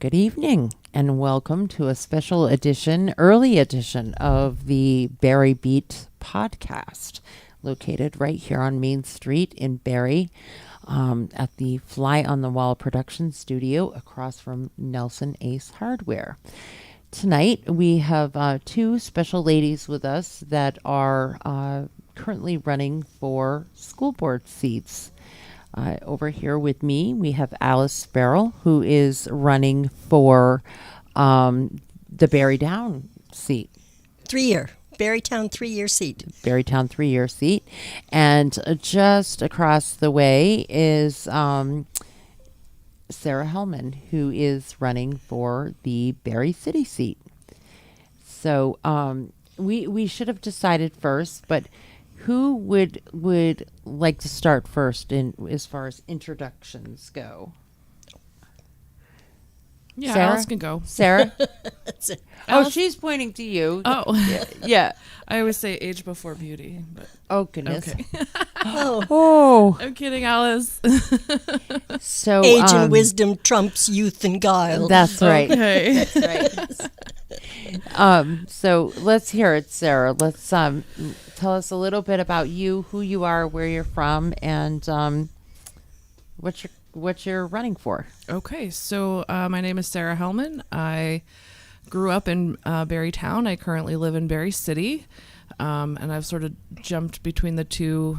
Good evening, and welcome to a special edition, early edition of the Barre Beat podcast, located right here on Main Street in Barre, at the Fly on the Wall production studio across from Nelson Ace Hardware. Tonight, we have two special ladies with us that are currently running for school board seats. Over here with me, we have Alice Sparrow, who is running for the Barrytown seat. 3-year. Barrytown 3-year seat. Barrytown 3-year seat. And just across the way is Sarah Helman, who is running for the Barre City seat. So we should have decided first, but who would like to start first in as far as introductions go? Yeah, Sarah? Alice can go. Sarah? Alice? She's pointing to you. Oh. Yeah. I always say age before beauty, but Oh, goodness. okay. Oh. I'm kidding, Alice. So Age and wisdom trumps youth and guile. That's right. Okay. That's right. So let's hear it, Sarah. Let's tell us a little bit about you, who you are, where you're from, and what you're running for. Okay, so my name is Sarah Helman. I grew up in Barrytown. I currently live in Barre City, and I've sort of jumped between the two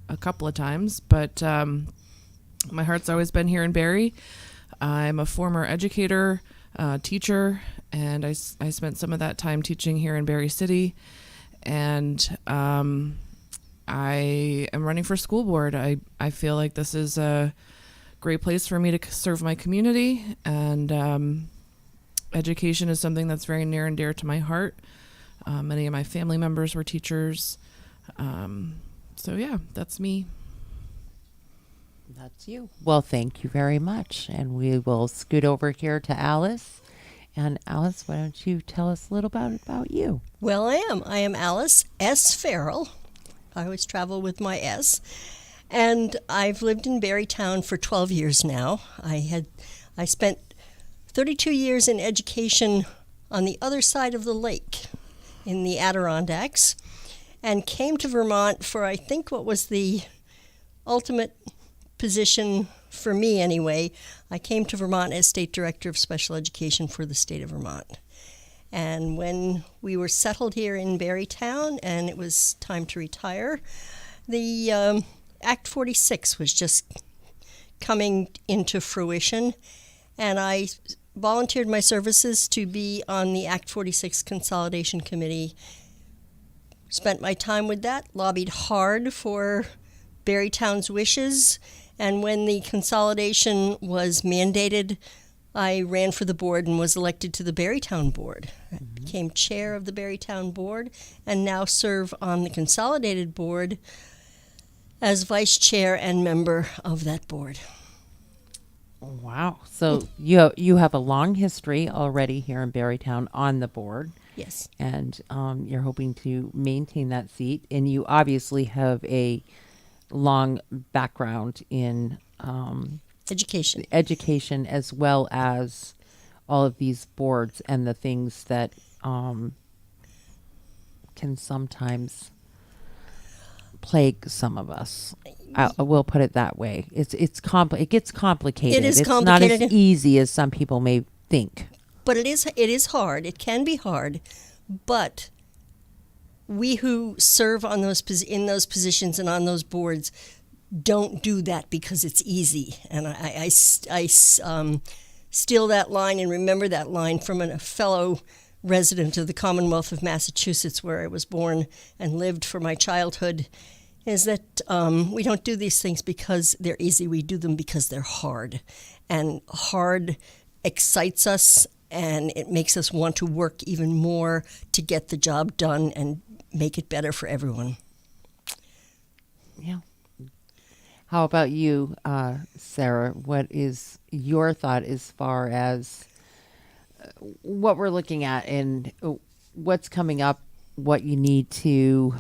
a couple of times, but my heart's always been here in Barre. I'm a former educator, teacher, and I spent some of that time teaching here in Barre City, and I am running for school board. I feel like this is a great place for me to serve my community, and education is something that's very near and dear to my heart. Many of my family members were teachers. So yeah, that's me. That's you. Well, thank you very much. And we will scoot over here to Alice. And Alice, why don't you tell us a little about you? Well, I am Alice S. Farrell. I always travel with my S. And I've lived in Barrytown for 12 years now. I spent 32 years in education on the other side of the lake in the Adirondacks, and came to Vermont for, I think, what was the ultimate position for me anyway. I came to Vermont as State Director of Special Education for the state of Vermont. And when we were settled here in Barrytown and it was time to retire, the Act 46 was just coming into fruition, and I volunteered my services to be on the Act 46 Consolidation Committee. Spent my time with that, lobbied hard for Barrytown's wishes, and when the consolidation was mandated, I ran for the board and was elected to the Barrytown board. I became chair of the Barrytown board and now serve on the consolidated board as vice chair and member of that board. Wow. So you have a long history already here in Barrytown on the board. Yes. And you're hoping to maintain that seat. And you obviously have a long background in education as well as all of these boards and the things that can sometimes plague some of us. I will put it that way. It gets complicated. It is it's complicated. not as easy as some people may think. But it is hard. It can be hard. But we who serve on in those positions and on those boards don't do that because it's easy. And I steal that line and remember that line from a fellow resident of the Commonwealth of Massachusetts, where I was born and lived for my childhood, is that we don't do these things because they're easy. We do them because they're hard. And hard excites us, and it makes us want to work even more to get the job done and make it better for everyone. Yeah. How about you, Sarah? What is your thought as far as what we're looking at and what's coming up, what you need to,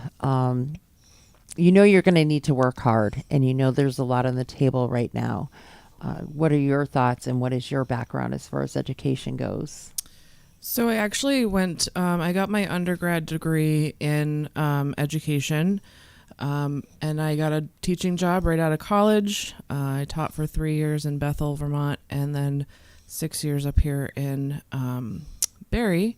you're going to need to work hard, and there's a lot on the table right now. What are your thoughts and what is your background as far as education goes? So I actually I got my undergrad degree in education, and I got a teaching job right out of college. I taught for 3 years in Bethel, Vermont, and then 6 years up here in Barre.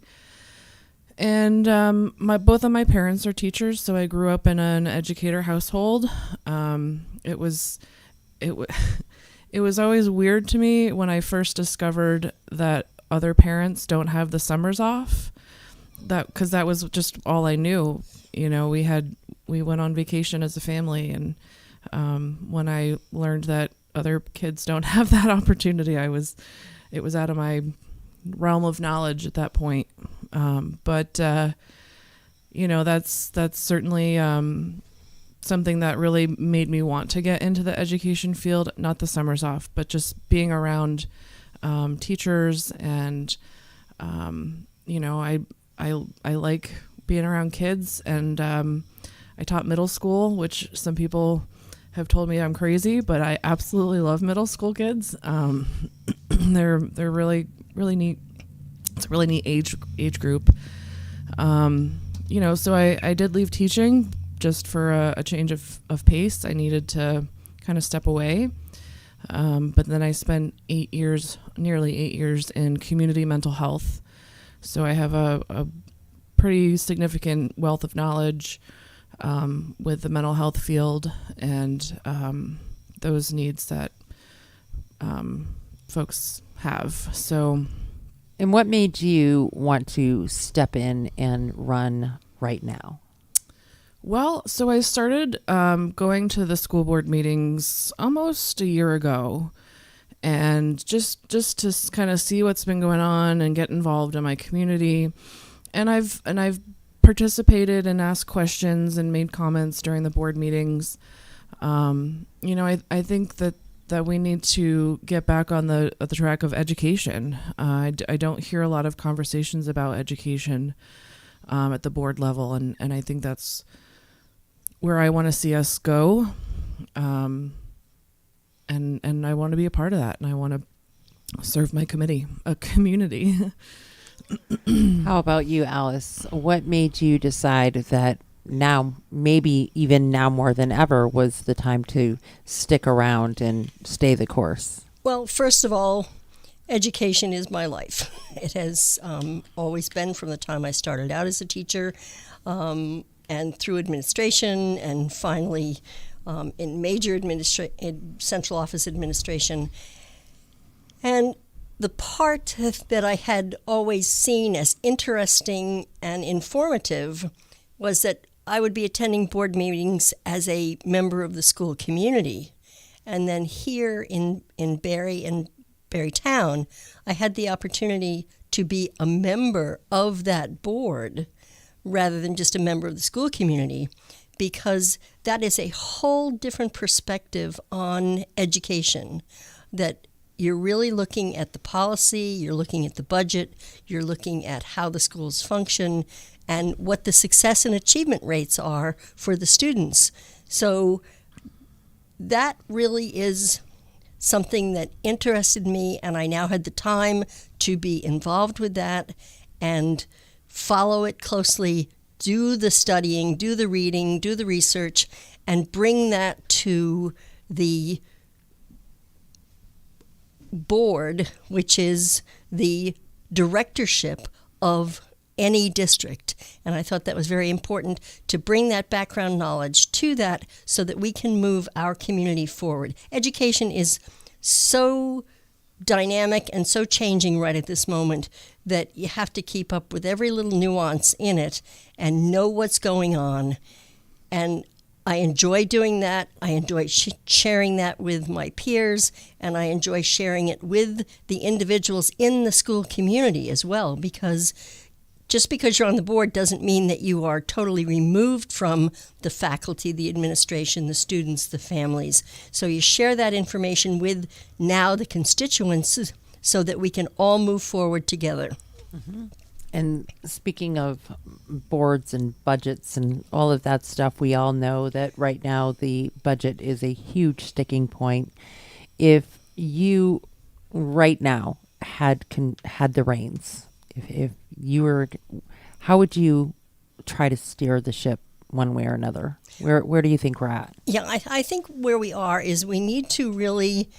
And both of my parents are teachers, so I grew up in an educator household. It was always weird to me when I first discovered that other parents don't have the summers off. Because that was just all I knew. You know, we went on vacation as a family, and when I learned that other kids don't have that opportunity, it was out of my realm of knowledge at that point. But that's certainly something that really made me want to get into the education field. Not the summers off, but just being around teachers, and I like being around kids, and I taught middle school, which some people have told me I'm crazy, but I absolutely love middle school kids. They're really really neat. It's a really neat age group. So I did leave teaching just for a change of pace. I needed to kind of step away. But then I spent nearly 8 years in community mental health. So I have a pretty significant wealth of knowledge with the mental health field and those needs that folks have. So, and what made you want to step in and run right now? Well, so I started going to the school board meetings almost a year ago, and just to kind of see what's been going on and get involved in my community. And I've participated and asked questions and made comments during the board meetings. I think that we need to get back on the track of education. I don't hear a lot of conversations about education at the board level, and I think that's where I want to see us go, and I want to be a part of that, and I want to serve my community. How about you, Alice? What made you decide that now, maybe even now more than ever, was the time to stick around and stay the course? Well, first of all, education is my life. It has always been from the time I started out as a teacher, and through administration, and finally in major in central office administration. And the part that I had always seen as interesting and informative was that I would be attending board meetings as a member of the school community. And then here in Barre and Barre Town, I had the opportunity to be a member of that board rather than just a member of the school community, because that is a whole different perspective on education, that you're really looking at the policy, you're looking at the budget, you're looking at how the schools function, and what the success and achievement rates are for the students. So that really is something that interested me, and I now had the time to be involved with that and follow it closely, do the studying, do the reading, do the research, and bring that to the board, which is the directorship of any district. And I thought that was very important to bring that background knowledge to that so that we can move our community forward. Education is so dynamic and so changing right at this moment that you have to keep up with every little nuance in it and know what's going on. And I enjoy doing that. I enjoy sharing that with my peers, and I enjoy sharing it with the individuals in the school community as well, because just because you're on the board doesn't mean that you are totally removed from the faculty, the administration, the students, the families. So you share that information with now the constituents so that we can all move forward together. Mm-hmm. And speaking of boards and budgets and all of that stuff, we all know that right now the budget is a huge sticking point. If you right now had the reins, if you were, how would you try to steer the ship one way or another? Where do you think we're at? Yeah, I think where we are is we need to really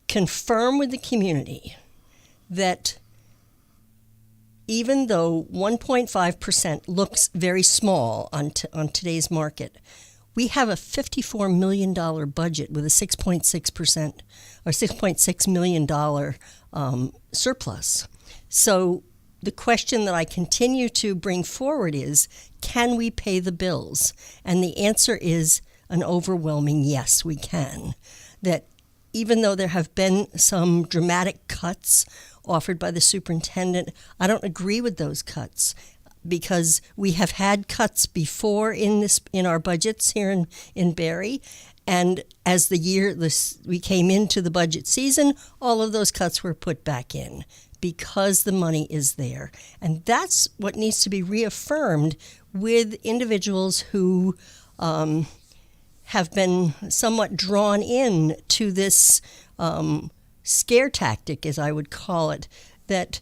confirm with the community that even though 1.5% looks very small on today's market, we have a $54 million budget with a 6.6% or $6.6 million surplus. So the question that I continue to bring forward is, can we pay the bills? And the answer is an overwhelming yes, we can. That even though there have been some dramatic cuts offered by the superintendent, I don't agree with those cuts, because we have had cuts before in our budgets here in Barre, and as we came into the budget season, all of those cuts were put back in because the money is there. And that's what needs to be reaffirmed with individuals who have been somewhat drawn in to this scare tactic, as I would call it, that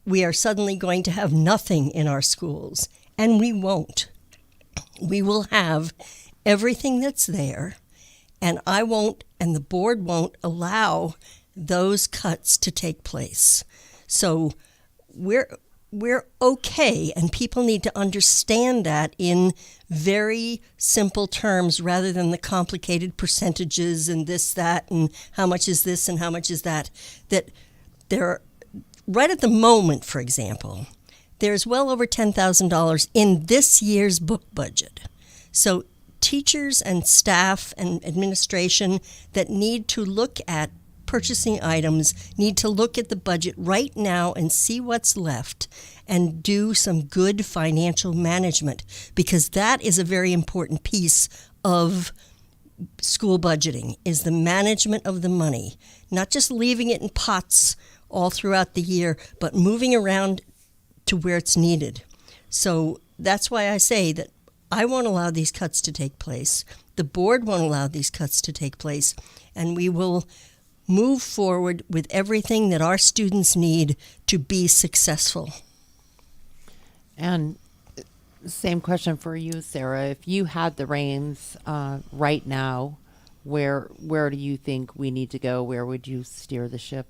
we are suddenly going to have nothing in our schools. And we won't. We will have everything that's there, and I won't, and the board won't allow those cuts to take place. So we're okay, and people need to understand that in very simple terms rather than the complicated percentages and this, that, and how much is this and how much is that. That there, right at the moment, for example, there's well over $10,000 in this year's book budget. So teachers and staff and administration that need to look at purchasing items need to look at the budget right now and see what's left and do some good financial management, because that is a very important piece of school budgeting, is the management of the money, not just leaving it in pots all throughout the year, but moving around to where it's needed. So that's why I say that I won't allow these cuts to take place. The board won't allow these cuts to take place, and we will move forward with everything that our students need to be successful. And same question for you, Sarah. If you had the reins right now, where do you think we need to go? Where would you steer the ship?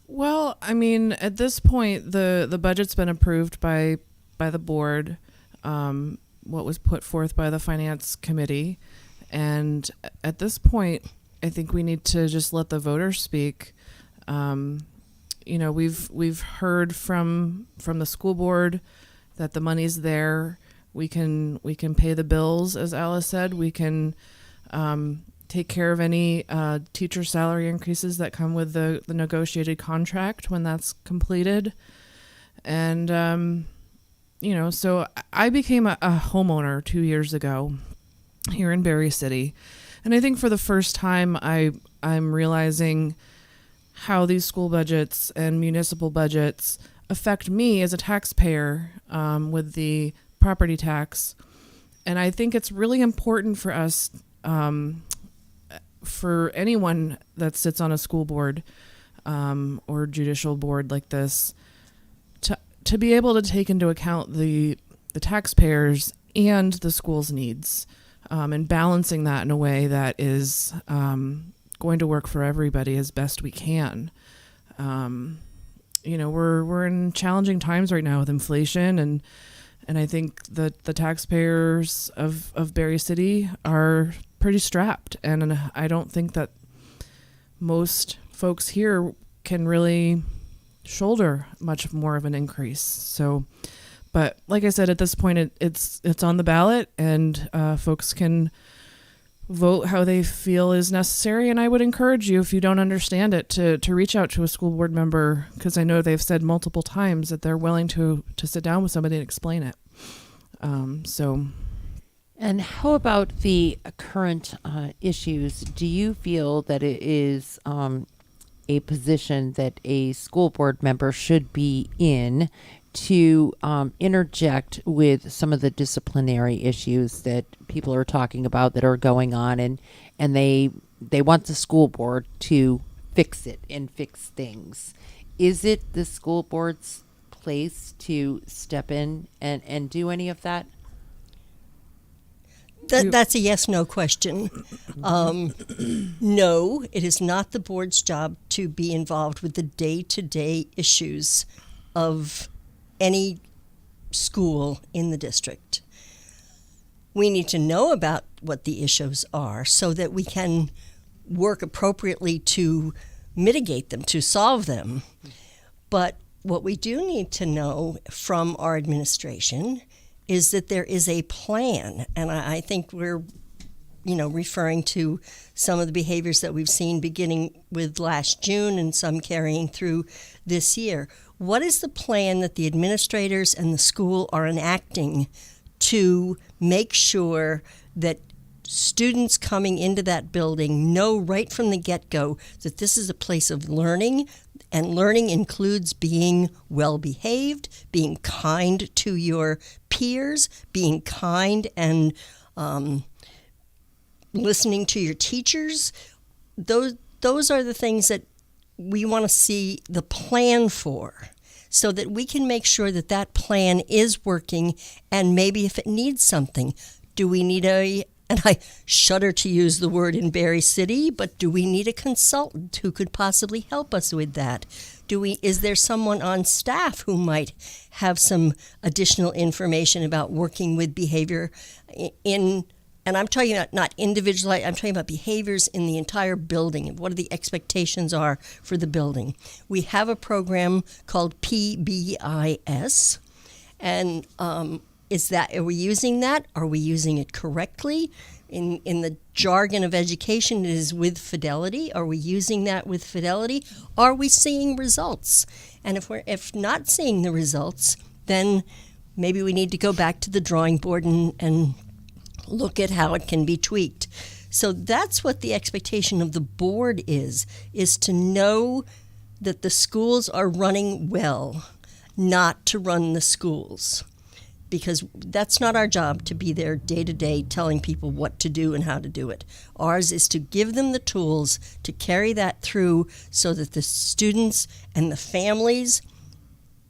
Well, I mean, at this point, the budget's been approved by the board, what was put forth by the finance committee, and at this point, I think we need to just let the voters speak. We've heard from the school board that the money's there. We can pay the bills, as Alice said. We can take care of any teacher salary increases that come with the negotiated contract when that's completed. And, so I became a homeowner 2 years ago here in Barre City. And I think for the first time, I'm realizing how these school budgets and municipal budgets affect me as a taxpayer with the property tax. And I think it's really important for us, for anyone that sits on a school board or judicial board like this, to be able to take into account the taxpayers and the school's needs, and balancing that in a way that is going to work for everybody as best we can. We're in challenging times right now with inflation, and I think that the taxpayers of Barre City are pretty strapped, and I don't think that most folks here can really shoulder much more of an increase. So, but like I said, at this point, it's on the ballot, and folks can vote how they feel is necessary. And I would encourage you, if you don't understand it, to reach out to a school board member, because I know they've said multiple times that they're willing to sit down with somebody and explain it. And how about the current issues? Do you feel that it is a position that a school board member should be in to interject with some of the disciplinary issues that people are talking about that are going on, and they they want the school board to fix it and fix things. Is it the school board's place to step in and do any of that? That's a yes/no question. No, it is not the board's job to be involved with the day-to-day issues of any school in the district. We need to know about what the issues are so that we can work appropriately to mitigate them, to solve them. But what we do need to know from our administration is that there is a plan, and I think we're, referring to some of the behaviors that we've seen beginning with last June and some carrying through this year. What is the plan that the administrators and the school are enacting to make sure that students coming into that building know right from the get-go that this is a place of learning, and learning includes being well-behaved, being kind to your peers, being kind and listening to your teachers. Those are the things that we want to see the plan for, so that we can make sure that that plan is working, and maybe if it needs something, do we need and I shudder to use the word in Barre City, but do we need a consultant who could possibly help us with that? Is there someone on staff who might have some additional information about working with behavior and I'm talking about not individual, I'm talking about behaviors in the entire building, and what the expectations are for the building. We have a program called PBIS, and are we using that? Are we using it correctly? In the jargon of education, it is with fidelity. Are we using that with fidelity? Are we seeing results? And if not seeing the results, then maybe we need to go back to the drawing board and look at how it can be tweaked. So that's what the expectation of the board is to know that the schools are running well, not to run the schools. Because that's not our job to be there day to day telling people what to do and how to do it. Ours is to give them the tools to carry that through so that the students and the families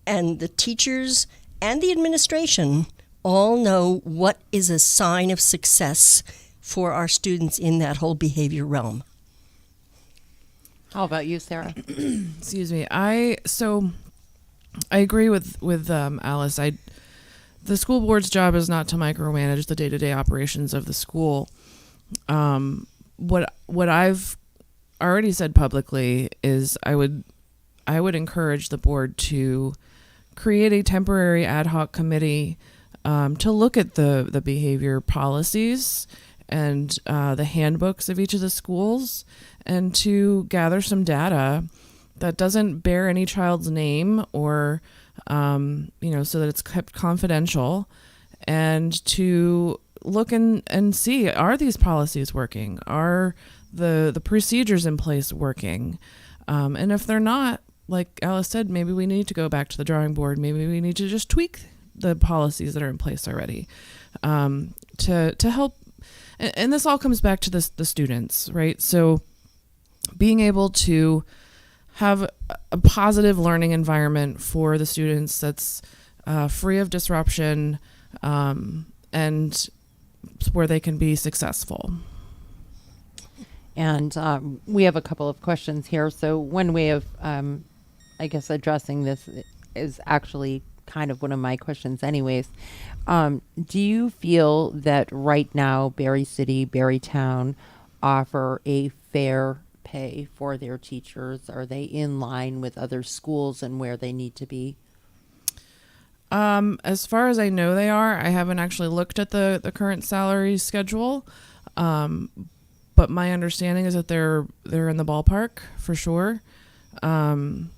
and the teachers and the administration all know what is a sign of success for our students in that whole behavior realm. How about you, Sarah? Excuse me. I agree with Alice. The school board's job is not to micromanage the day-to-day operations of the school. What I've already said publicly is I would encourage the board to create a temporary ad hoc committee to look at the behavior policies and the handbooks of each of the schools, and to gather some data that doesn't bear any child's name or so that it's kept confidential, and to look and see, are these policies working? Are the procedures in place working? And if they're not, like Alice said, maybe we need to go back to the drawing board. Maybe we need to just tweak the policies that are in place already to help. And this all comes back to the students, right? So being able to have a positive learning environment for the students that's free of disruption, and where they can be successful. And we have a couple of questions here. So one way of, addressing this is actually kind of one of my questions anyways. Do you feel that right now Barre City, Barre Town offer a fair pay for their teachers? Are they in line with other schools and where they need to be? As far as I know, they are. I haven't actually looked at the current salary schedule, but my understanding is that they're in the ballpark for sure. And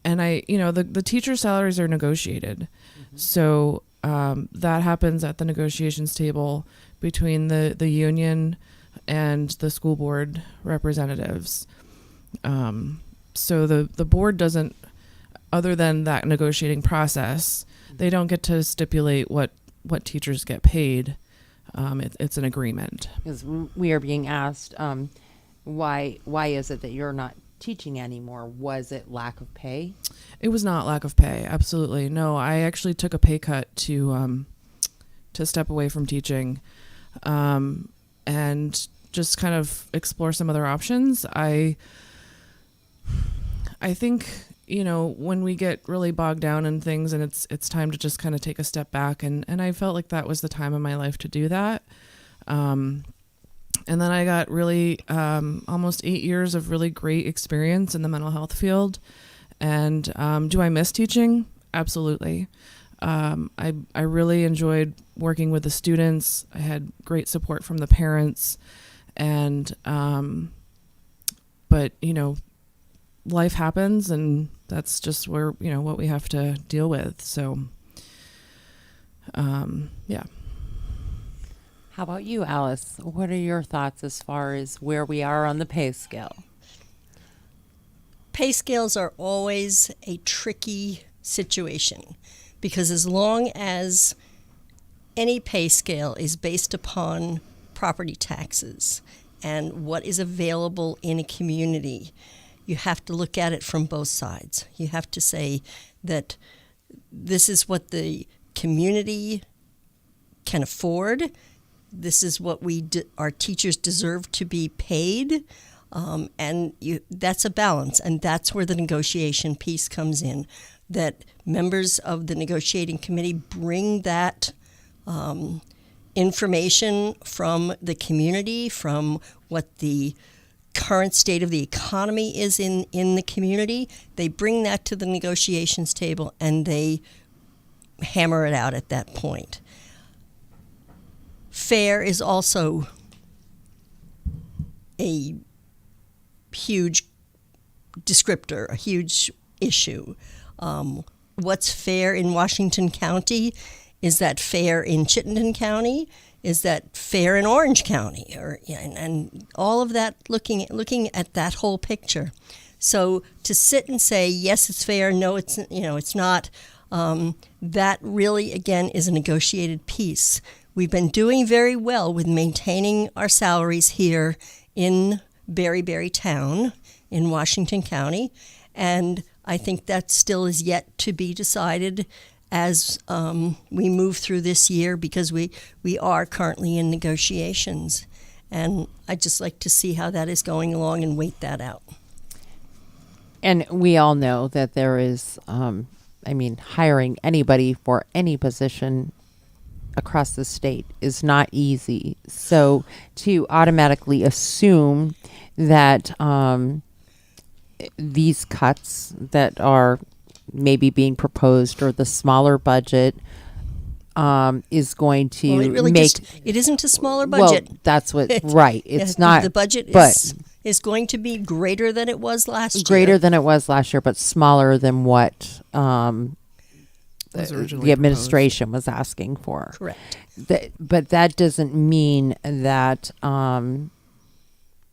the teacher salaries are negotiated, so that happens at the negotiations table between the union and the school board representatives. So the board doesn't, other than that negotiating process, they don't get to stipulate what teachers get paid. It's an agreement. Because we are being asked, why is it that you're not teaching anymore? Was it lack of pay? It was not lack of pay. Absolutely. No, I actually took a pay cut to step away from teaching, and just kind of explore some other options. I think, when we get really bogged down in things and it's time to just kind of take a step back, and I felt like that was the time in my life to do that. And then I got really almost 8 years of really great experience in the mental health field. And do I miss teaching? Absolutely. I really enjoyed working with the students. I had great support from the parents, and but life happens, and that's just where what we have to deal with. So yeah. How about you, Alice? What are your thoughts as far as where we are on the pay scale? Pay scales are always a tricky situation, because as long as any pay scale is based upon property taxes and what is available in a community, you have to look at it from both sides. You have to say that this is what the community can afford. This is what our teachers deserve to be paid. That's a balance, and that's where the negotiation piece comes in, that members of the negotiating committee bring that information from the community, from what the current state of the economy is in the community. They bring that to the negotiations table, and they hammer it out at that point. Fair is also a huge descriptor, a huge issue. What's fair in Washington County? Is that fair in Chittenden County? Is that fair in Orange County? And all of that, looking at that whole picture. So to sit and say yes, it's fair, no, it's not. That really, again, is a negotiated piece. We've been doing very well with maintaining our salaries here in Barre Town in Washington County, and I think that still is yet to be decided as we move through this year, because we are currently in negotiations, and I'd just like to see how that is going along and wait that out. And we all know that there is, hiring anybody for any position across the state is not easy. So to automatically assume that these cuts that are maybe being proposed, or the smaller budget, is going to it isn't a smaller budget. Well, that's what right. It's not the budget is going to be greater than it was last year. Greater than it was last year, but smaller than what the administration was asking for. Correct. But that doesn't mean that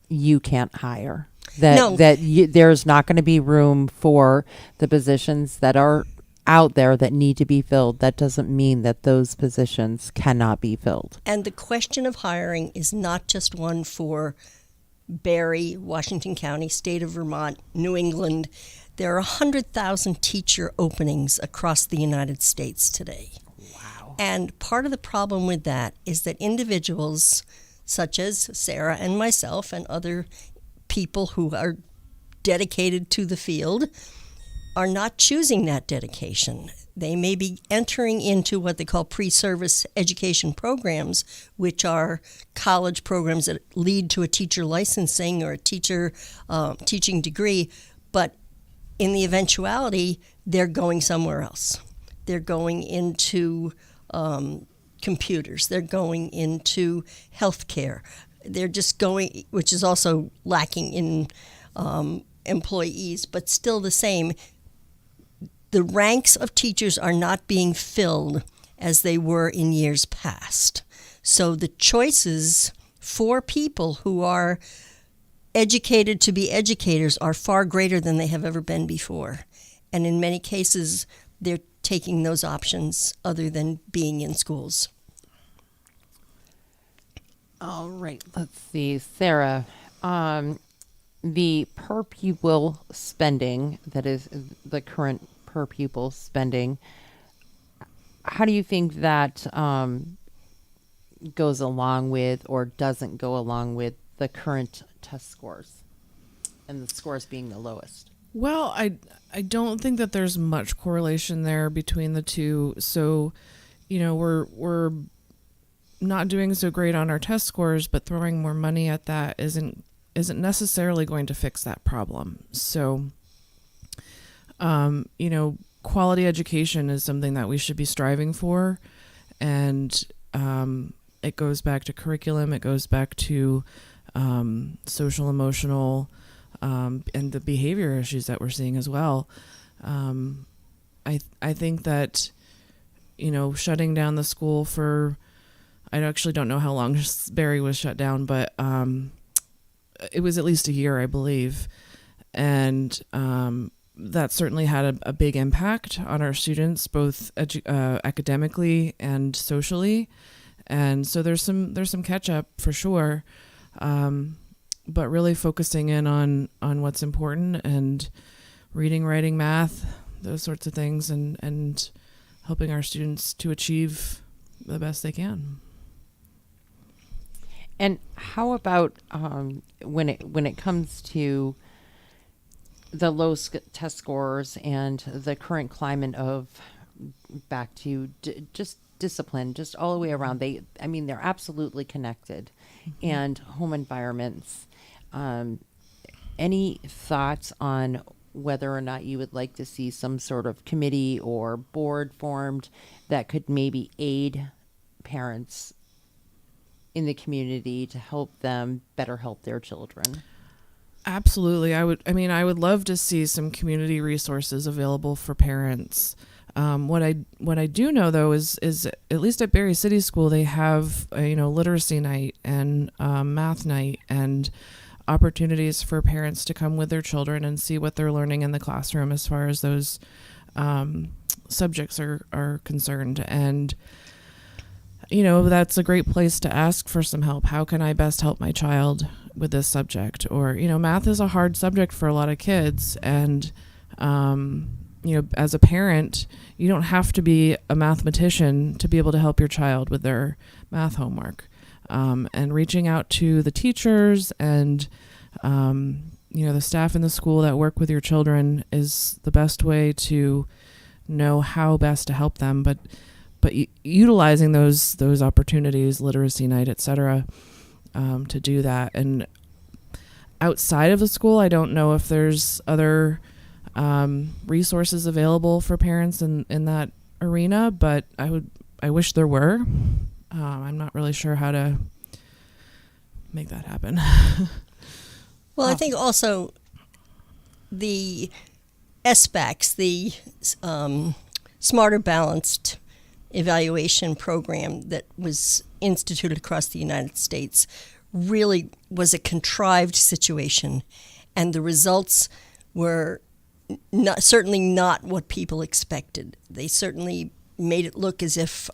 you can't hire. There's not going to be room for the positions that are out there that need to be filled. That doesn't mean that those positions cannot be filled. And the question of hiring is not just one for Barre, Washington County, state of Vermont, New England. There are 100,000 teacher openings across the United States today. Wow. And part of the problem with that is that individuals such as Sarah and myself and other people who are dedicated to the field are not choosing that dedication. They may be entering into what they call pre-service education programs, which are college programs that lead to a teacher licensing or a teacher teaching degree, but in the eventuality, they're going somewhere else. They're going into computers. They're going into healthcare. They're just going, which is also lacking in employees, but still the same. The ranks of teachers are not being filled as they were in years past. So the choices for people who are educated to be educators are far greater than they have ever been before. And in many cases, they're taking those options other than being in schools. All right, let's see, Sarah. The per pupil spending, that is the current per pupil spending, how do you think that goes along with or doesn't go along with the current test scores and the scores being the lowest? Well, I don't think that there's much correlation there between the two. So, we're not doing so great on our test scores, but throwing more money at that isn't necessarily going to fix that problem. So, quality education is something that we should be striving for, and it goes back to curriculum. It goes back to social, emotional, and the behavior issues that we're seeing as well. I think that, shutting down the school for, I actually don't know how long Barre was shut down, but it was at least a year, I believe. And that certainly had a big impact on our students, both academically and socially. And so there's some catch up for sure. But really focusing in on what's important, and reading, writing, math, those sorts of things, and helping our students to achieve the best they can. And how about when it comes to the low test scores and the current climate of back to just discipline, just all the way around? They're absolutely connected, mm-hmm. and home environments. Any thoughts on whether or not you would like to see some sort of committee or board formed that could maybe aid parents in the community to help them better help their children? Absolutely. I would love to see some community resources available for parents. What I do know though is at least at Barre City School, they have literacy night and math night, and opportunities for parents to come with their children and see what they're learning in the classroom as far as those subjects are concerned. And that's a great place to ask for some help. How can I best help my child with this subject? Or, math is a hard subject for a lot of kids. And, as a parent, you don't have to be a mathematician to be able to help your child with their math homework. And reaching out to the teachers and, the staff in the school that work with your children is the best way to know how best to help them. But utilizing those opportunities, literacy night, et cetera, to do that. And outside of the school, I don't know if there's other resources available for parents in that arena, but I wish there were. I'm not really sure how to make that happen. Well, I think also the SBACs, the Smarter Balanced Evaluation Program that was instituted across the United States, really was a contrived situation, and the results were certainly not what people expected. They certainly made it look as if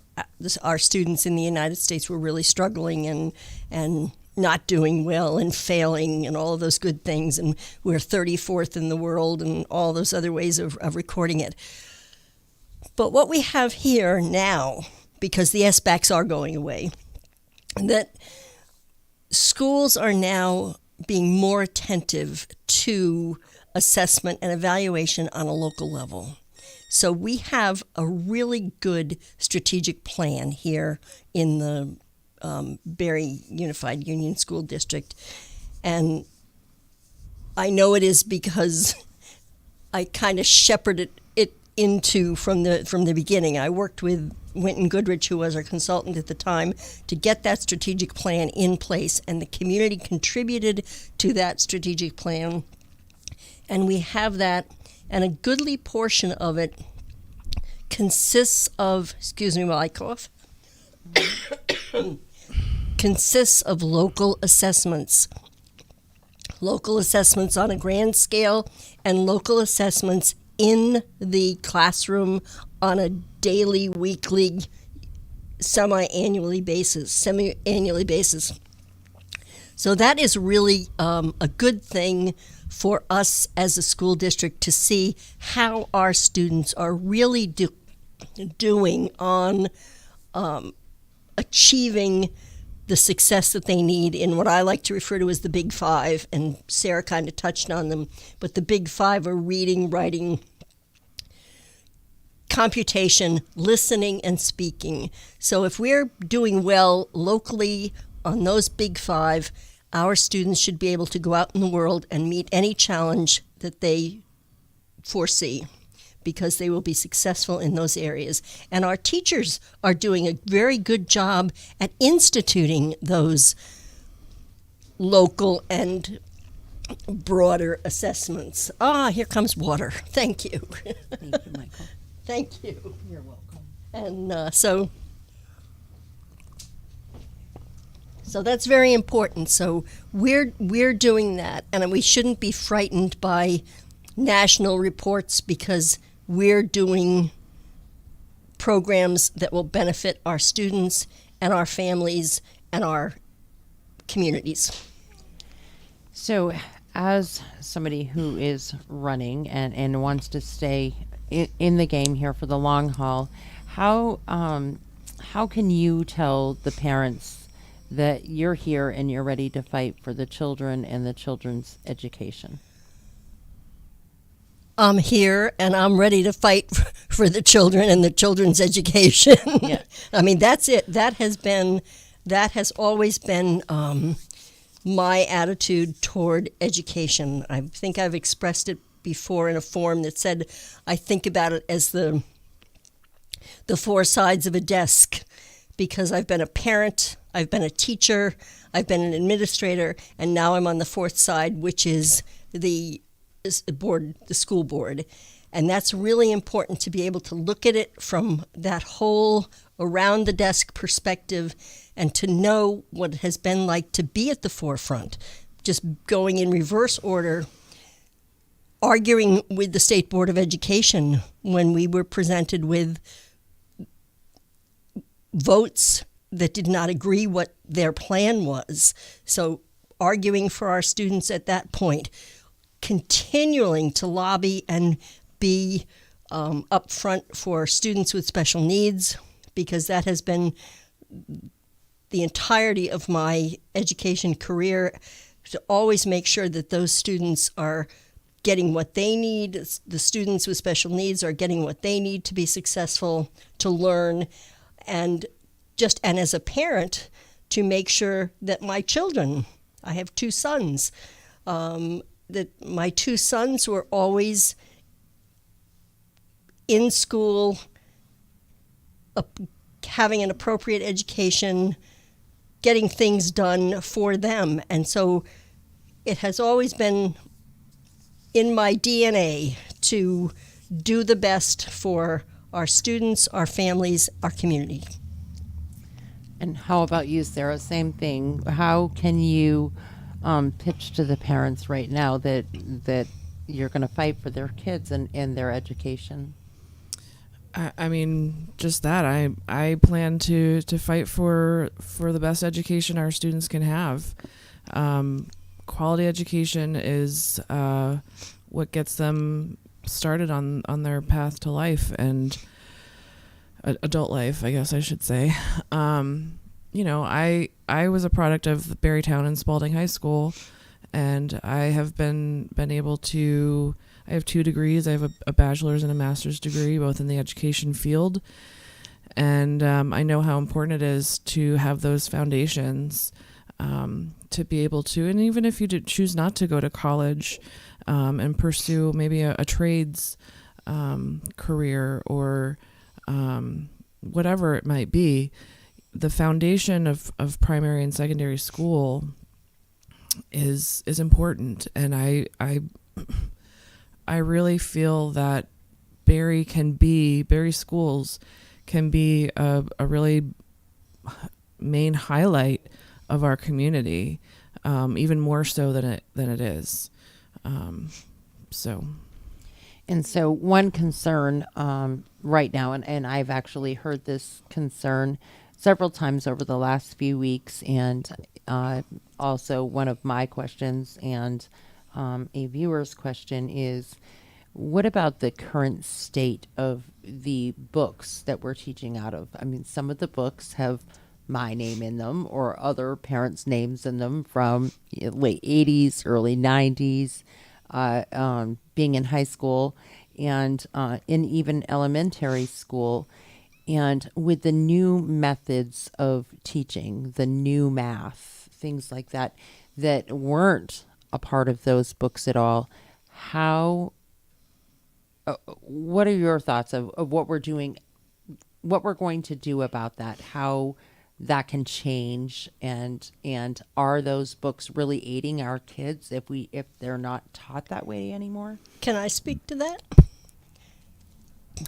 our students in the United States were really struggling and not doing well and failing and all of those good things, and we're 34th in the world and all those other ways of recording it. But what we have here now, because the SBACs are going away, that schools are now being more attentive to assessment and evaluation on a local level. So we have a really good strategic plan here in the Barre Unified Union School District. And I know it is because I kind of shepherded it into from the beginning. I worked with Winton Goodrich, who was our consultant at the time, to get that strategic plan in place, and the community contributed to that strategic plan. And we have that, and a goodly portion of it consists of, excuse me while I cough, consists of local assessments. Local assessments on a grand scale and local assessments in the classroom on a daily, weekly, semi-annually basis. So that is really a good thing for us as a school district to see how our students are really doing on achieving the success that they need in what I like to refer to as the Big Five, and Sarah kind of touched on them, but the Big Five are reading, writing, computation, listening, and speaking. So if we're doing well locally on those Big Five, our students should be able to go out in the world and meet any challenge that they foresee, because they will be successful in those areas. And our teachers are doing a very good job at instituting those local and broader assessments. Here comes water. Thank you. Thank you, Michael. Thank you. You're welcome. And so that's very important. So we're doing that, and we shouldn't be frightened by national reports, because we're doing programs that will benefit our students and our families and our communities. So, as somebody who is running and wants to stay in the game here for the long haul, how can you tell the parents that you're here and you're ready to fight for the children and the children's education? I'm here and I'm ready to fight for the children and the children's education. Yeah. I mean, that's it. That has always been my attitude toward education. I think I've expressed it before in a form that said I think about it as the four sides of a desk, because I've been a parent, I've been a teacher, I've been an administrator, and now I'm on the fourth side, which is the school board. And that's really important, to be able to look at it from that whole around the desk perspective, and to know what it has been like to be at the forefront. Just going in reverse order, arguing with the State Board of Education when we were presented with votes that did not agree what their plan was. So arguing for our students at that point, continuing to lobby and be up front for students with special needs, because that has been the entirety of my education career, to always make sure that those students are getting what they need. The students with special needs are getting what they need to be successful, to learn, and as a parent, to make sure that my children, I have two sons, that my two sons were always in school, having an appropriate education, getting things done for them. And so it has always been in my DNA to do the best for our students, our families, our community. And how about you, Sarah? Same thing. How can you pitch to the parents right now that you're going to fight for their kids and their education? I mean, just that. I plan to fight for the best education our students can have. Quality education is what gets them started on their path to life and adult life, I guess I should say. I was a product of Barrytown and Spalding High School, and I have been able to. I have 2 degrees. I have a bachelor's and a master's degree, both in the education field. And I know how important it is to have those foundations to be able to, and even if you did choose not to go to college and pursue maybe a trades career or whatever it might be, the foundation of primary and secondary school is important. And I really feel that Barre schools can be a really main highlight of our community, even more so than it is. And so one concern right now, and I've actually heard this concern, several times over the last few weeks, and also one of my questions and a viewer's question is, what about the current state of the books that we're teaching out of? I mean, some of the books have my name in them or other parents' names in them from late 80s, early 90s, being in high school and in even elementary school. And with the new methods of teaching, the new math, things like that, that weren't a part of those books at all, what are your thoughts of what we're doing, what we're going to do about that, how that can change, and are those books really aiding our kids if they're not taught that way anymore? Can I speak to that?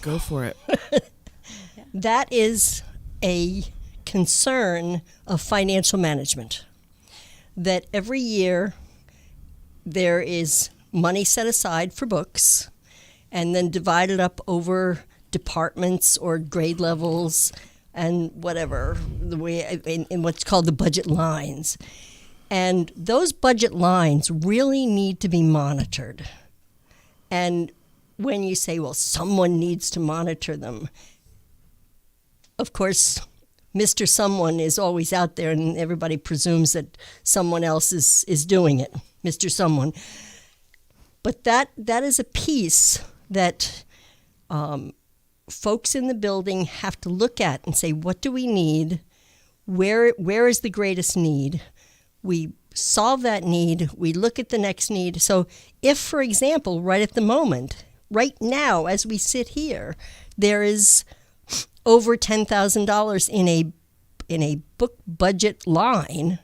Go for it. That is a concern of financial management. That every year there is money set aside for books and then divided up over departments or grade levels and whatever, the way in what's called the budget lines. And those budget lines really need to be monitored. And when you say, well, someone needs to monitor them, of course, Mr. Someone is always out there, and everybody presumes that someone else is doing it, Mr. Someone. But that is a piece that folks in the building have to look at and say, what do we need? Where is the greatest need? We solve that need. We look at the next need. So if, for example, right at the moment, right now, as we sit here, there is over $10,000 in a book budget line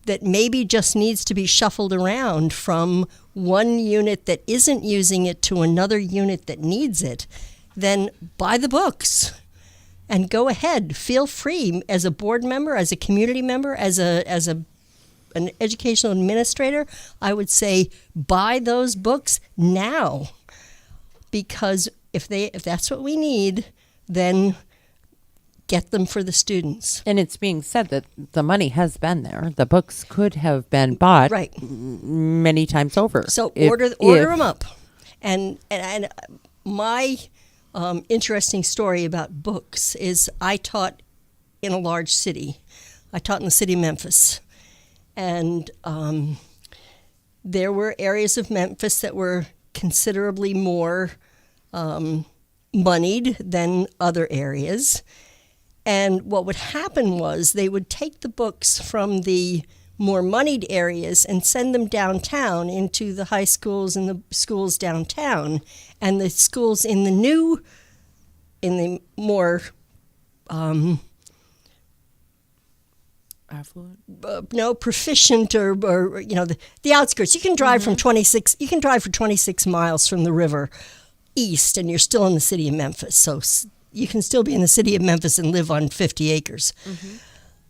that maybe just needs to be shuffled around from one unit that isn't using it to another unit that needs it, then buy the books and go ahead. Feel free as a board member, as a community member, as an educational administrator. I would say buy those books now, because if that's what we need, then get them for the students. And it's being said that the money has been there. The books could have been bought right many times over. So order them up. And my interesting story about books is I taught in a large city. I taught in the city of Memphis. And there were areas of Memphis that were considerably more moneyed than other areas. And what would happen was they would take the books from the more moneyed areas and send them downtown into the high schools and the schools downtown. And the schools in the more affluent, proficient or the outskirts. You can drive from 26. You can drive for 26 miles from the river east, and you're still in the city of Memphis. So you can still be in the city of Memphis and live on 50 acres. Mm-hmm.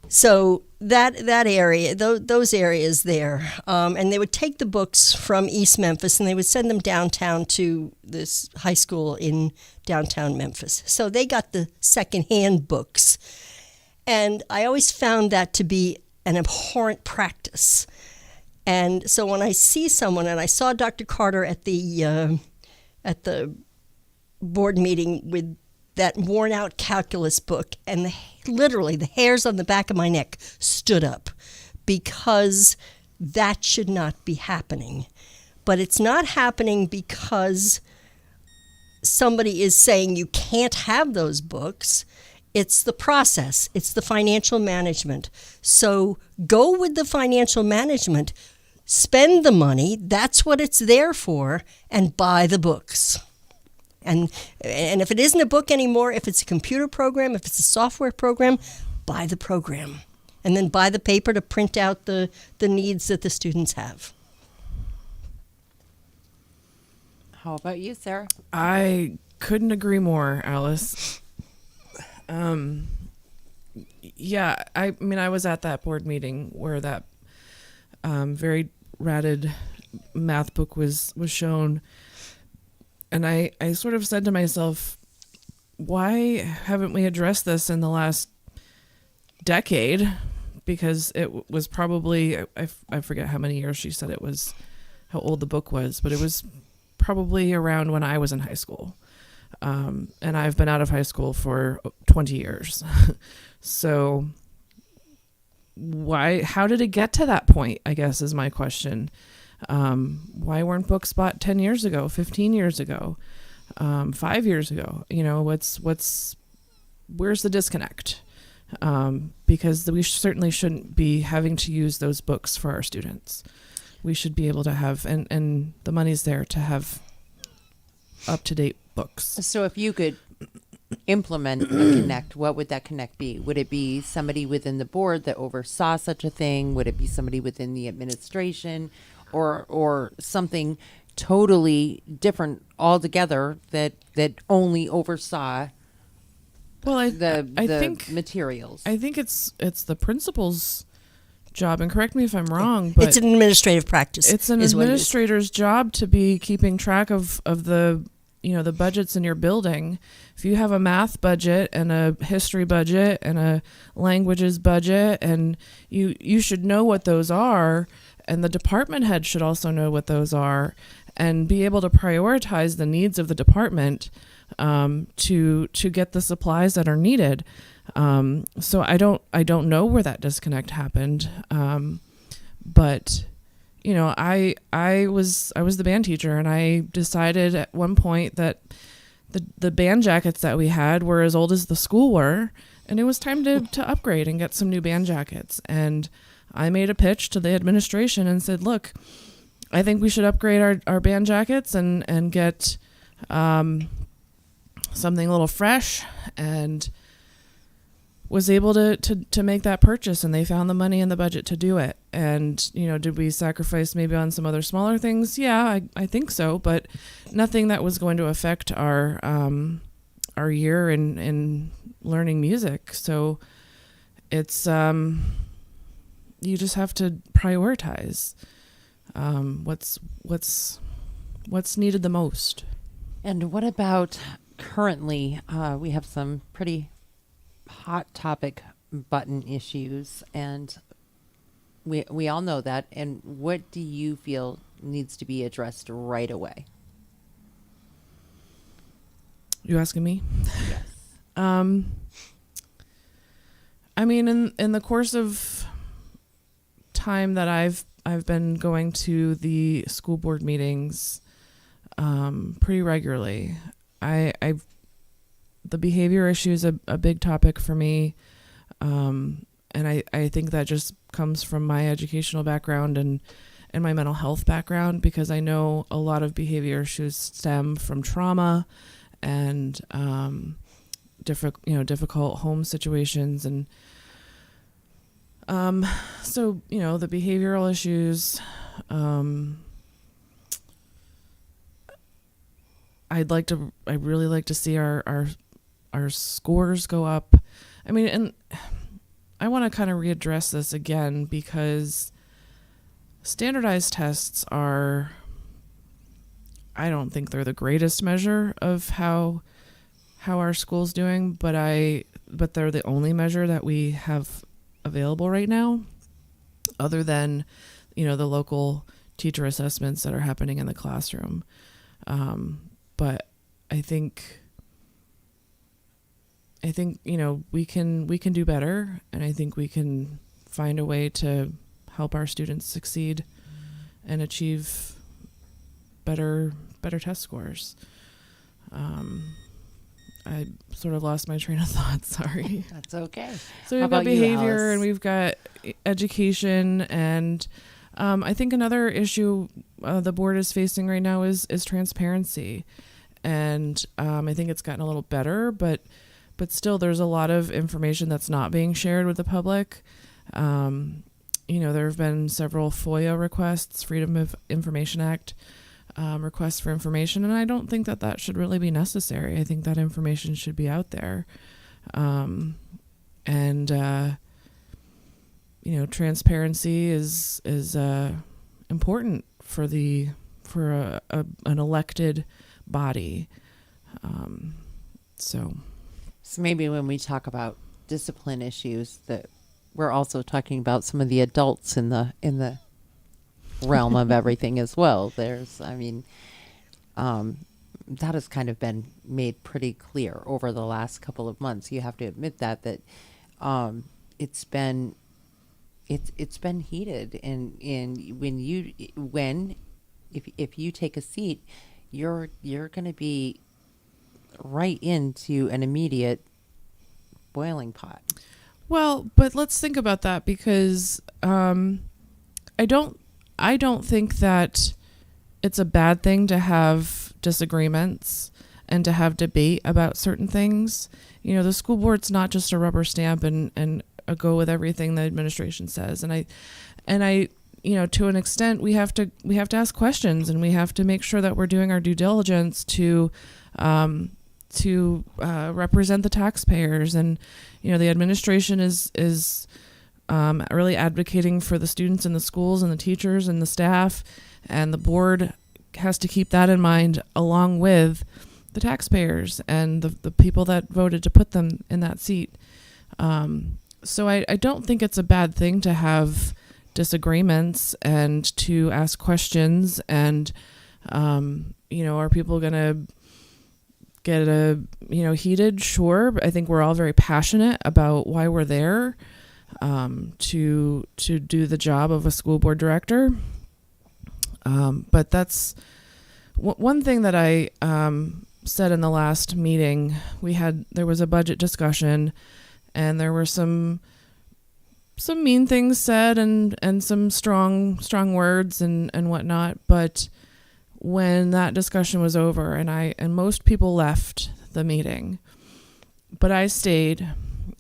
So that area, those areas there, and they would take the books from East Memphis and they would send them downtown to this high school in downtown Memphis. So they got the secondhand books. And I always found that to be an abhorrent practice. And so when I see someone, and I saw Dr. Carter at the board meeting with that worn-out calculus book, and literally the hairs on the back of my neck stood up, because that should not be happening. But it's not happening because somebody is saying you can't have those books. It's the process. It's the financial management. So go with the financial management. Spend the money. That's what it's there for. And buy the books. And if it isn't a book anymore, if it's a computer program, if it's a software program, buy the program. And then buy the paper to print out the needs that the students have. How about you, Sarah? I couldn't agree more, Alice. Yeah, I mean, I was at that board meeting where that very ratted math book was shown. And I sort of said to myself, why haven't we addressed this in the last decade, because it was probably, I forget how many years she said it was, how old the book was, but it was probably around when I was in high school. And I've been out of high school for 20 years. So how did it get to that point, I guess, is my question. Why weren't books bought 10 years ago, 15 years ago, 5 years ago? Where's the disconnect? Because we certainly shouldn't be having to use those books for our students. We should be able to have, and the money's there to have up-to-date books. So if you could implement a connect, what would that connect be? Would it be somebody within the board that oversaw such a thing? Would it be somebody within the administration, or something totally different altogether that only oversaw the think materials? I think it's the principal's job, and correct me if I'm wrong, but it's an administrative practice. It's an administrator's job to be keeping track of the the budgets in your building. If you have a math budget and a history budget and a languages budget, and you should know what those are, and the department head should also know what those are, and be able to prioritize the needs of the department to get the supplies that are needed. So I don't know where that disconnect happened, but I was the band teacher, and I decided at one point that the band jackets that we had were as old as the school were, and it was time to upgrade and get some new band jackets. And I made a pitch to the administration and said, look, I think we should upgrade our band jackets and get something a little fresh, and was able to make that purchase, and they found the money in the budget to do it. And, did we sacrifice maybe on some other smaller things? Yeah, I think so, but nothing that was going to affect our year in learning music. So it's, you just have to prioritize what's needed the most. And what about currently? We have some pretty hot topic button issues, and we all know that. And what do you feel needs to be addressed right away? You asking me? Yes. I mean, in the course of time that I've been going to the school board meetings pretty regularly, the behavior issue is a big topic for me. And I think that just comes from my educational background and my mental health background, because I know a lot of behavior issues stem from trauma and difficult home situations. And so, the behavioral issues, I'd really like to see our scores go up. I mean, and I want to kind of readdress this again, because standardized tests I don't think they're the greatest measure of how our school's doing, but they're the only measure that we have available right now, other than, the local teacher assessments that are happening in the classroom. But I think we can do better, and I think we can find a way to help our students succeed and achieve better test scores. I sort of lost my train of thought. Sorry. That's okay. So we've got behavior, and we've got education, and I think another issue the board is facing right now is transparency. And I think it's gotten a little better, but still there's a lot of information that's not being shared with the public. There have been several FOIA requests, Freedom of Information Act requests for information, and I don't think that should really be necessary. I think that information should be out there. Transparency is important for an elected body. So maybe when we talk about discipline issues, that we're also talking about some of the adults in the realm of everything as well. There's, I mean, that has kind of been made pretty clear over the last couple of months. You have to admit that it's been heated, and if you take a seat, you're going to be right into an immediate boiling pot. Well, but let's think about that, because I don't think that it's a bad thing to have disagreements and to have debate about certain things. You know, the school board's not just a rubber stamp and a go with everything the administration says. And I, you know, to an extent, we have to ask questions, and we have to make sure that we're doing our due diligence to represent the taxpayers. And, you know, the administration is really advocating for the students in the schools and the teachers and the staff, and the board has to keep that in mind, along with the taxpayers and the people that voted to put them in that seat. So I don't think it's a bad thing to have disagreements and to ask questions. And, you know, are people going to get heated? Sure. But I think we're all very passionate about why we're there, to do the job of a school board director. But that's one thing that I said in the last meeting. There was a budget discussion, and there were some mean things said and some strong words and whatnot. But when that discussion was over, and most people left the meeting, but I stayed,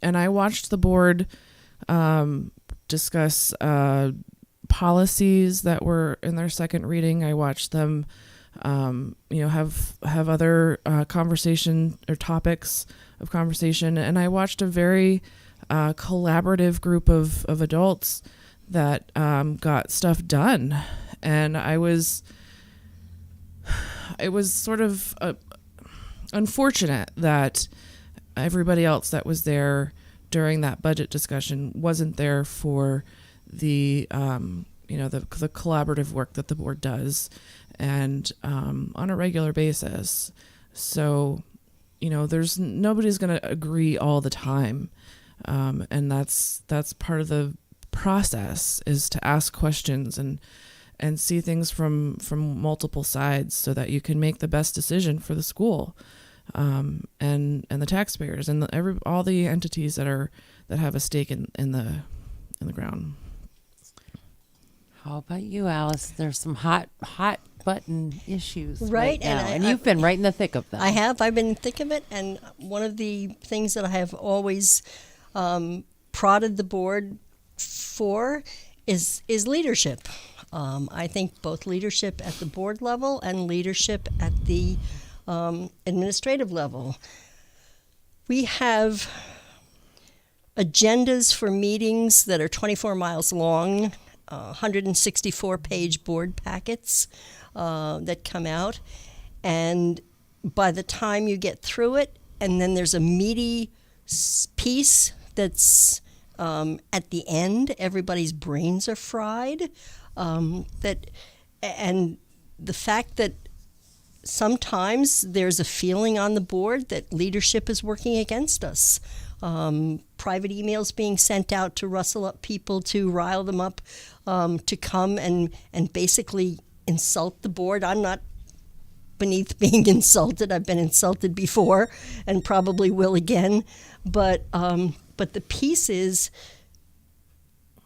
and I watched the board discuss policies that were in their second reading. I watched them, have other conversation or topics of conversation, and I watched a very collaborative group of adults that got stuff done. And it was sort of unfortunate that everybody else that was there during that budget discussion wasn't there for the collaborative work that the board does, and on a regular basis. So, you know, nobody's going to agree all the time, and that's part of the process, is to ask questions and see things from multiple sides, so that you can make the best decision for the school, and the taxpayers and all the entities that have a stake in the ground. How about you, Alice? There's some hot button issues right now, and you've been right in the thick of them. I've been in the thick of it, and one of the things that I have always prodded the board for is leadership. I think both leadership at the board level and leadership at the administrative level. We have agendas for meetings that are 24 miles long, 164-page board packets that come out. And by the time you get through it, and then there's a meaty piece that's at the end, everybody's brains are fried. And the fact that sometimes there's a feeling on the board that leadership is working against us. Private emails being sent out to rustle up people, to rile them up, to come and basically insult the board. I'm not beneath being insulted. I've been insulted before and probably will again. But the piece is,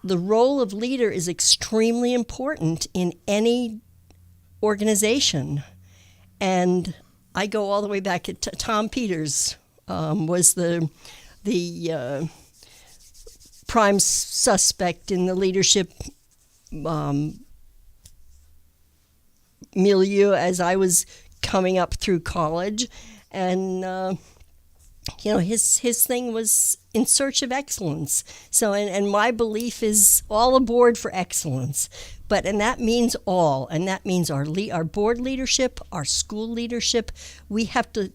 the role of leader is extremely important in any organization. And I go all the way back to Tom Peters was the prime suspect in the leadership milieu as I was coming up through college. And his thing was in search of excellence. So, and my belief is all aboard for excellence. And that means all, and that means our board leadership, our school leadership. We have to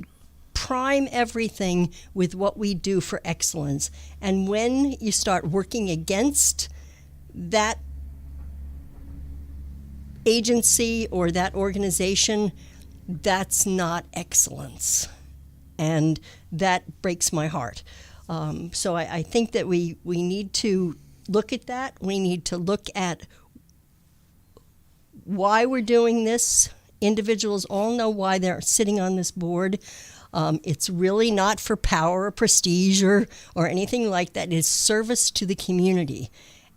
prime everything with what we do for excellence. And when you start working against that agency or that organization, that's not excellence. And that breaks my heart. So I think that we need to look at that. We need to look at why we're doing this. Individuals all know why they're sitting on this board. It's really not for power or prestige or anything like that. It's service to the community.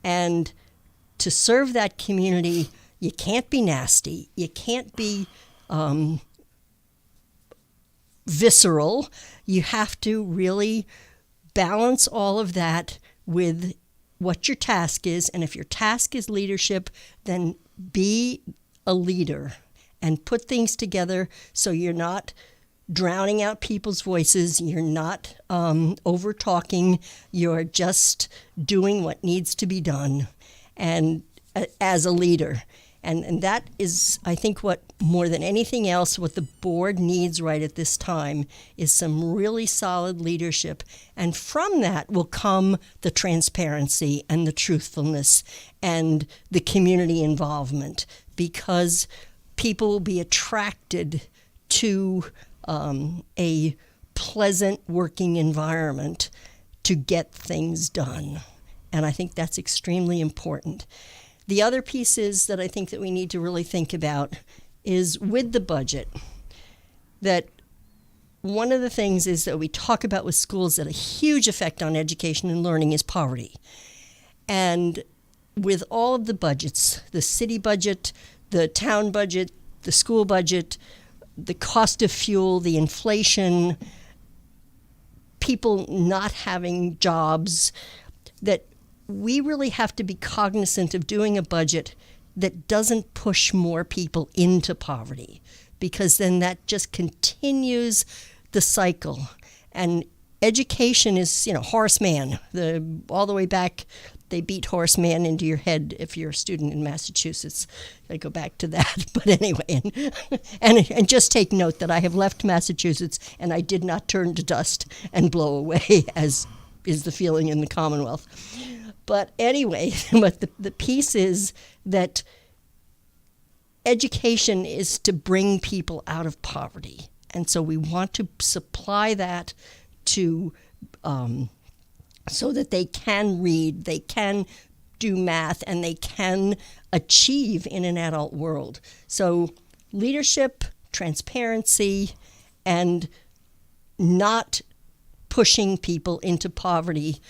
And to serve that community, you can't be nasty. You can't be visceral. You have to really balance all of that with what your task is. And if your task is leadership, then be a leader and put things together so you're not drowning out people's voices, you're not over-talking, you're just doing what needs to be done and as a leader. And that is, I think, what more than anything else, what the board needs right at this time is some really solid leadership. And from that will come the transparency and the truthfulness and the community involvement, because people will be attracted to a pleasant working environment to get things done. And I think that's extremely important. The other pieces that I think that we need to really think about is with the budget, that one of the things is that we talk about with schools that a huge effect on education and learning is poverty. And with all of the budgets, the city budget, the town budget, the school budget, the cost of fuel, the inflation, people not having jobs, that we really have to be cognizant of doing a budget that doesn't push more people into poverty, because then that just continues the cycle. And education is, horseman. All the way back, they beat horseman into your head if you're a student in Massachusetts. I go back to that. But anyway, and just take note that I have left Massachusetts and I did not turn to dust and blow away, as is the feeling in the Commonwealth. But anyway, but the piece is that education is to bring people out of poverty. And so we want to supply that to so that they can read, they can do math, and they can achieve in an adult world. So leadership, transparency, and not pushing people into poverty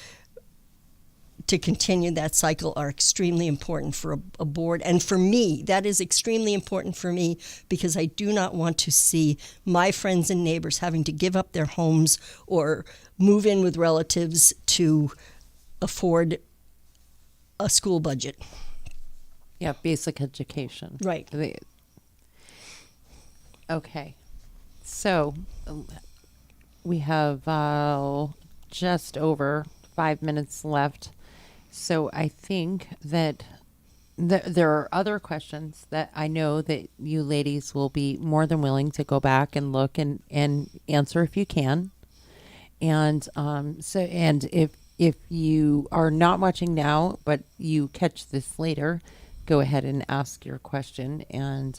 to continue that cycle are extremely important for a board. And for me, that is extremely important for me, because I do not want to see my friends and neighbors having to give up their homes or move in with relatives to afford a school budget. Yeah, basic education. Right. Okay. So we have just over 5 minutes left. So I think that there are other questions that I know that you ladies will be more than willing to go back and look and answer if you can. And if you are not watching now, but you catch this later, go ahead and ask your question. And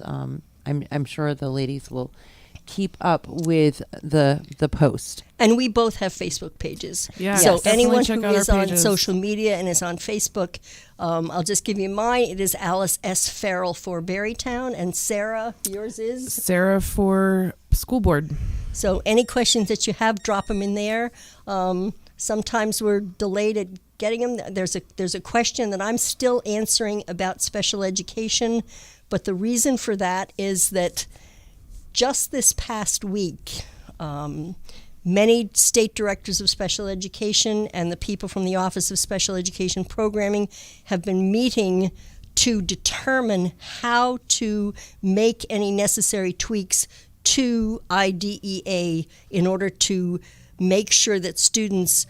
I'm sure the ladies will keep up with the post. And we both have Facebook pages. Yeah, so yes, anyone check who out is our on pages. social media and is on Facebook, I'll just give you mine. It is Alice S. Farrell for Barrytown, and Sarah, yours is? Sarah for school board. So any questions that you have, drop them in there. Sometimes we're delayed at getting them. There's a question that I'm still answering about special education, but the reason for that is that just this past week, many state directors of special education and the people from the Office of Special Education Programming have been meeting to determine how to make any necessary tweaks to IDEA in order to make sure that students'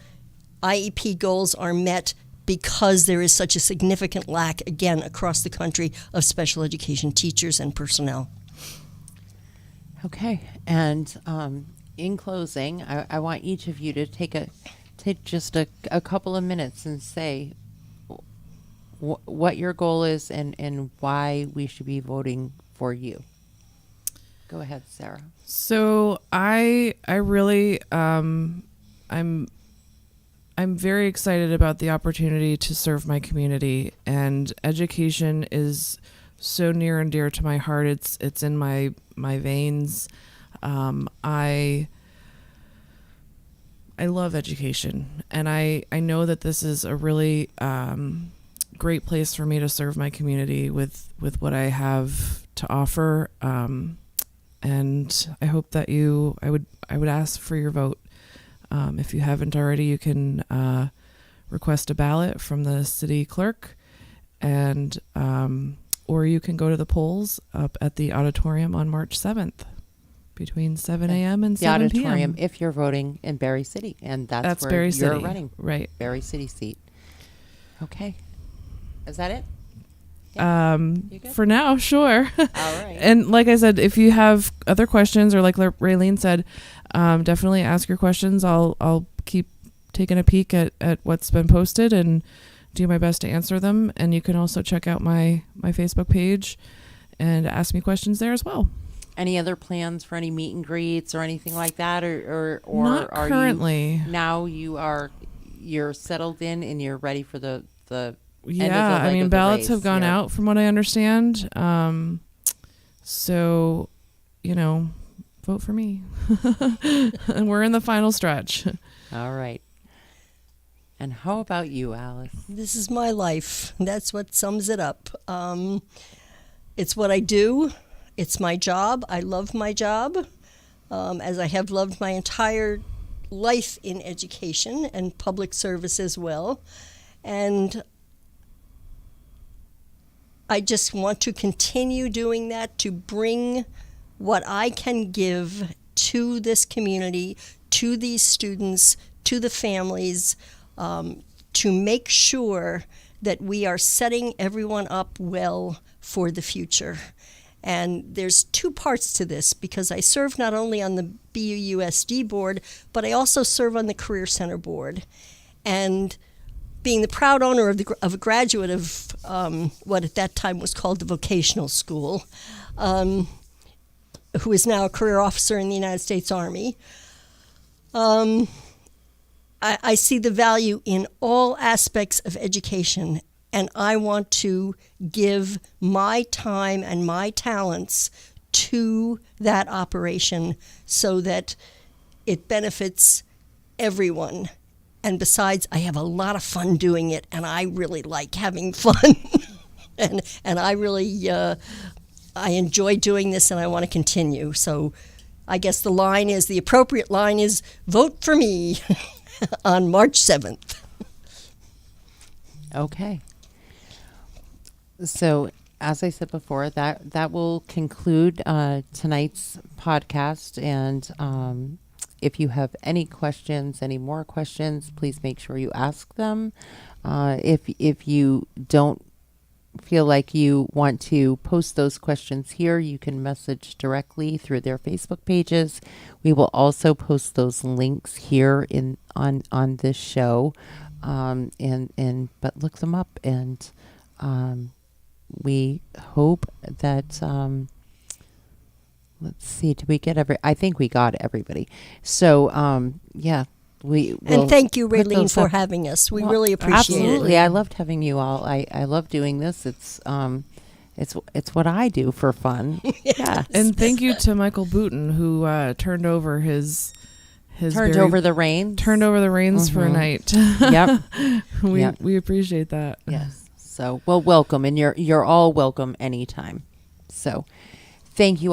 IEP goals are met, because there is such a significant lack, again, across the country of special education teachers and personnel. Okay. And in closing, I want each of you to take just a couple of minutes and say what your goal is and why we should be voting for you. Go ahead, Sarah. So I really I'm very excited about the opportunity to serve my community, and education is so near and dear to my heart. It's in my veins. I love education, and I know that this is a really great place for me to serve my community with what I have to offer. And I hope that I would ask for your vote. If you haven't already, you can request a ballot from the city clerk, and or you can go to the polls up at the auditorium on March 7th between 7 a.m. and 7 p.m. The auditorium, if you're voting in Barre City, and that's where Barre you're City, running. right? Barre City seat. Okay. Is that it? For now, sure. All right. And like I said, if you have other questions, or like Raylene said, definitely ask your questions. I'll keep taking a peek at what's been posted and do my best to answer them. And you can also check out my Facebook page and ask me questions there as well. Any other plans for any meet and greets or anything like that, or Not are currently. You're settled in and you're ready for the Yeah, I mean, ballots have gone out from what I understand. So, vote for me. And we're in the final stretch. All right. And how about you, Alice? This is my life. That's what sums it up. It's what I do. It's my job. I love my job, as I have loved my entire life in education and public service as well. And I just want to continue doing that, to bring what I can give to this community, to these students, to the families, to make sure that we are setting everyone up well for the future. And there's two parts to this, because I serve not only on the BUUSD board, but I also serve on the Career Center board. And being the proud owner of a graduate of what at that time was called the vocational school, who is now a career officer in the United States Army, I see the value in all aspects of education, and I want to give my time and my talents to that operation so that it benefits everyone. And besides, I have a lot of fun doing it, and I really like having fun. and I really I enjoy doing this, and I want to continue. So I guess the appropriate line is, vote for me on March 7th. Okay. So, as I said before, that will conclude tonight's podcast. And if you have any more questions, please make sure you ask them. If you don't feel like you want to post those questions here, you can message directly through their Facebook pages. We will also post those links here on this show, but look them up, and we hope that let's see, did we get I think we got everybody. So yeah. And thank you, Raylene, for having us. We really appreciate it. Absolutely. I loved having you all. I love doing this. It's what I do for fun. Yeah. And thank you to Michael Booten, who turned over turned over the reins for a night. Yep. We appreciate that. Yes. So, well, welcome, and you're all welcome anytime. So, thank you all.